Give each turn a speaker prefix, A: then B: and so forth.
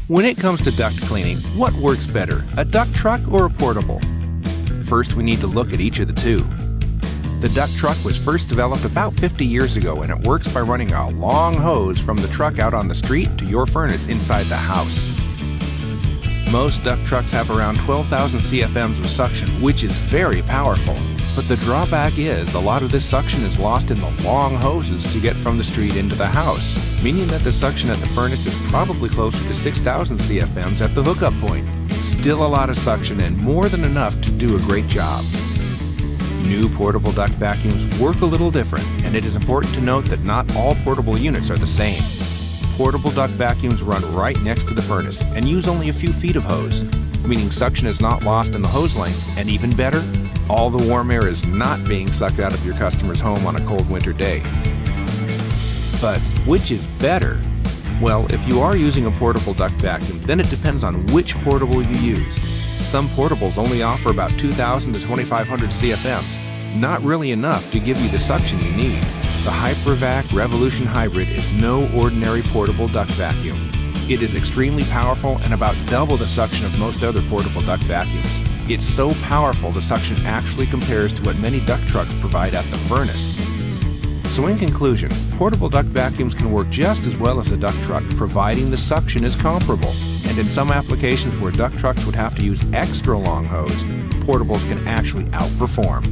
A: When it comes to duct cleaning, what works better, a duct truck or a portable? First, we need to look at each of the two. The duct truck was first developed about 50 years ago, and it works by running a long hose from the truck out on the street to your furnace inside the house. Most duct trucks have around 12,000 CFMs of suction, which is very powerful. But the drawback is a lot of this suction is lost in the long hoses to get from the street into the house, meaning that the suction at the furnace is probably closer to 6,000 CFMs at the hookup point. Still a lot of suction and more than enough to do a great job. New portable duct vacuums work a little different, and it is important to note that not all portable units are the same. Portable duct vacuums run right next to the furnace and use only a few feet of hose, meaning suction is not lost in the hose length, and even better, all the warm air is not being sucked out of your customer's home on a cold winter day. But which is better? Well, if you are using a portable duct vacuum, then it depends on which portable you use. Some portables only offer about 2,000 to 2,500 CFMs, not really enough to give you the suction you need. The HyperVac Revolution Hybrid is no ordinary portable duct vacuum. It is extremely powerful and about double the suction of most other portable duct vacuums. It's so powerful the suction actually compares to what many duct trucks provide at the furnace. So in conclusion, portable duct vacuums can work just as well as a duct truck, providing the suction is comparable. And in some applications where duct trucks would have to use extra long hose, portables can actually outperform.